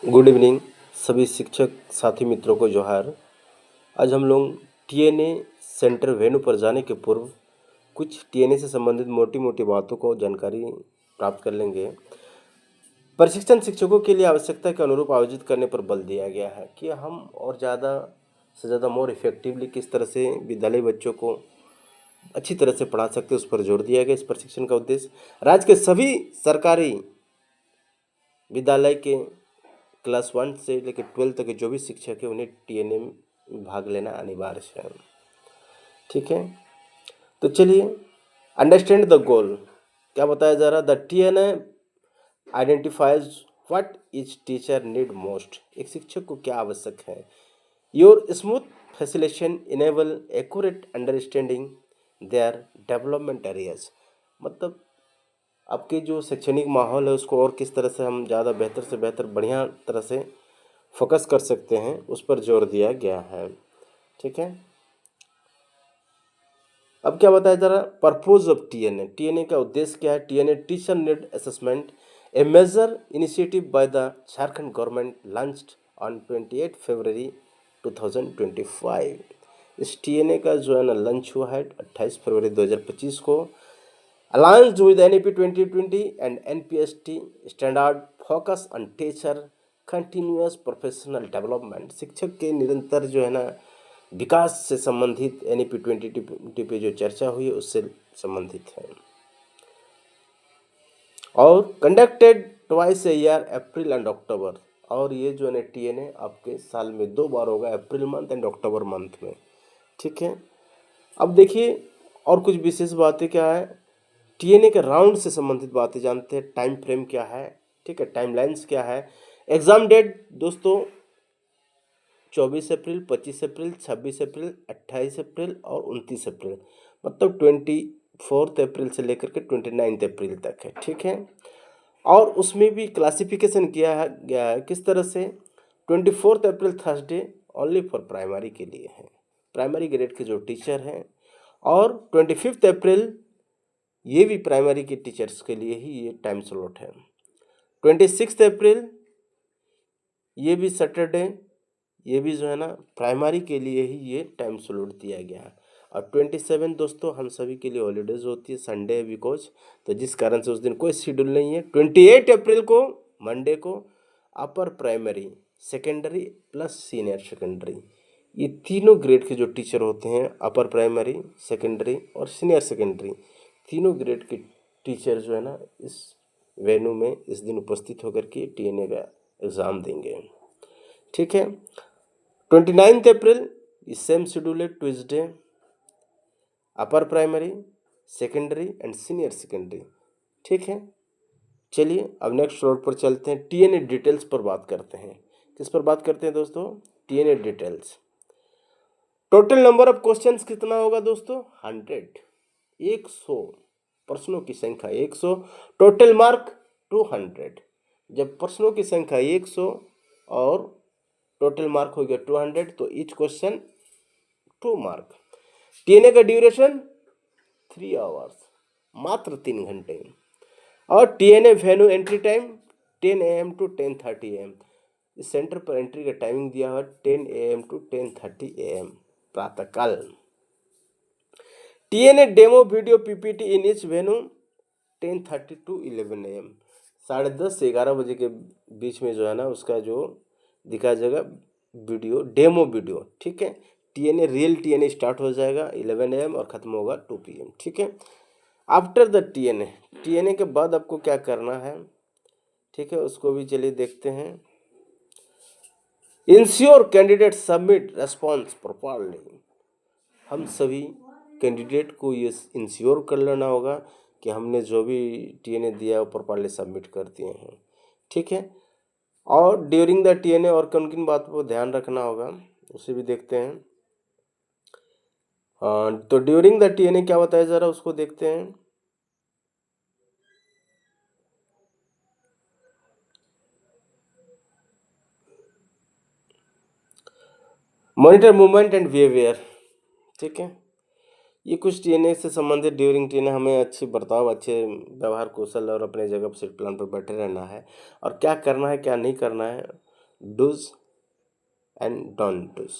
Good evening सभी शिक्षक साथी मित्रों को जोहार। आज हम लोग टीएनए सेंटर वेन्यू पर जाने के पूर्व कुछ टीएनए से संबंधित मोटी मोटी बातों को जानकारी प्राप्त कर लेंगे। प्रशिक्षण शिक्षकों के लिए आवश्यकता के अनुरूप आयोजित करने पर बल दिया गया है कि हम और ज़्यादा से ज़्यादा मोर इफेक्टिवली किस तरह से विद्यालय बच्चों को अच्छी तरह से पढ़ा सकते हैं, उस पर जोर दिया गया। इस प्रशिक्षण का उद्देश्य राज्य के सभी सरकारी विद्यालय के क्लास 1 से लेकर 12 तक के जो भी शिक्षक है उन्हें टीएनए में भाग लेना अनिवार्य है। ठीक है, तो चलिए अंडरस्टैंड द गोल क्या बताया जा रहा। The TNA identifies what etch teacher need most. एक शिक्षक को क्या आवश्यक है। Your smooth facilitation enable accurate understanding their development areas. मतलब आपके जो शैक्षणिक माहौल है उसको और किस तरह से हम ज़्यादा बेहतर से बेहतर बढ़िया तरह से फोकस कर सकते हैं, उस पर जोर दिया गया है। ठीक है, अब क्या बताया जा रहा है। Purpose of TNA. टीएनए का उद्देश्य क्या है। TNA teacher need assessment a major initiative by the Jharkhand government launched on 28 February 2025। इस टीएनए का जो है ना लॉन्च हुआ है 28 फरवरी 2025 को। Aligned with NEP 2020 and NPST standard focus on teacher continuous professional development। शिक्षक के निरंतर जो है ना विकास से संबंधित NEP 2020 पे जो चर्चा हुई है उससे संबंधित है। और conducted twice a year April and October. और ये जो है टीएनए आपके साल में 2 बार होगा, April month and October month में। ठीक है, अब देखिए और कुछ विशेष बातें क्या है। टीएनए के राउंड से संबंधित बातें जानते हैं। टाइम फ्रेम क्या है। ठीक है, टाइमलाइंस क्या है। एग्जाम डेट दोस्तों 24 अप्रैल, 25 अप्रैल, 26 अप्रैल, 28 अप्रैल और 29 अप्रैल, मतलब 24 अप्रैल से लेकर के 29 अप्रैल तक है। ठीक है, और उसमें भी क्लासिफिकेशन किया है गया है किस तरह से। 24 अप्रैल थर्सडे ओनली फॉर प्राइमरी के लिए है, प्राइमरी ग्रेड के जो टीचर हैं। और 25 अप्रैल ये भी प्राइमरी के टीचर्स के लिए ही ये टाइम स्लॉट है। 26 अप्रैल ये भी सैटरडे, ये भी जो है ना प्राइमरी के लिए ही ये टाइम स्लॉट दिया गया है। और 27 दोस्तों हम सभी के लिए हॉलीडेज होती है, संडे बिकॉज, तो जिस कारण से उस दिन कोई शेड्यूल नहीं है। 28 अप्रैल को मंडे को upper primary, secondary plus senior secondary, ये तीनों ग्रेड के जो टीचर होते हैं, अपर प्राइमरी, सेकेंडरी और सीनियर सेकेंडरी, तीनों ग्रेड के टीचर जो है ना इस वेन्यू में इस दिन उपस्थित होकर के टीएनए का एग्ज़ाम देंगे। ठीक है, 29 अप्रैल इस सेम शेड्यूल है, Tuesday, upper primary, secondary and senior secondary. ठीक है, चलिए अब नेक्स्ट स्लाइड पर चलते हैं। टीएनए डिटेल्स पर बात करते हैं। किस पर बात करते हैं दोस्तों। TNA details. Total number of questions कितना होगा दोस्तों। 100 प्रश्नों की संख्या 100। Total mark 200। जब प्रश्नों की संख्या 100 और टोटल मार्क हो गया 200 तो ईच क्वेश्चन 2 मार्क। टीएनए का ड्यूरेशन 3 आवर्स, मात्र 3 घंटे। और TNA venue entry time 10 AM to 10:30 AM। इस सेंटर पर एंट्री का टाइमिंग दिया हुआ 10 AM to 10:30 AM प्रातःकाल। TNA demo video PPT in each venue 10:30 to 11 AM। 10:30 से 11 बजे के बीच में जो है ना उसका जो दिखाया जाएगा वीडियो, डेमो वीडियो। ठीक है, टीएनए रियल टीएनए स्टार्ट हो जाएगा 11 AM और ख़त्म होगा 2 PM। ठीक है, आफ्टर द टीएनए, टीएनए के बाद आपको क्या करना है। ठीक है, उसको भी चलिए देखते हैं। Ensure candidate submit response properly. हम सभी कैंडिडेट को ये इंश्योर कर लेना होगा कि हमने जो भी टीएनए दिया वो प्रॉपरली सबमिट कर दिए हैं। ठीक है, और ड्यूरिंग द टीएनए और किन किन बातों पर ध्यान रखना होगा उसे भी देखते हैं। तो ड्यूरिंग द टीएनए क्या बताया जा रहा है उसको देखते हैं। Monitor movement and behaviour. ठीक है, ये कुछ टीएनए से संबंधित। ड्यूरिंग टीएनए हमें अच्छी बर्ताव, अच्छे व्यवहार कौशल और अपने जगह पर सेट प्लान पर बैठे रहना है और क्या करना है क्या नहीं करना है डूज एंड डोंट डूज,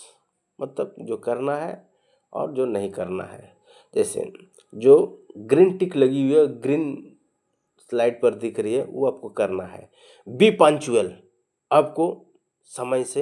मतलब जो करना है और जो नहीं करना है। जैसे जो ग्रीन टिक लगी हुई है, ग्रीन स्लाइड पर दिख रही है, वो आपको करना है। बी पंक्चुअल, आपको समय से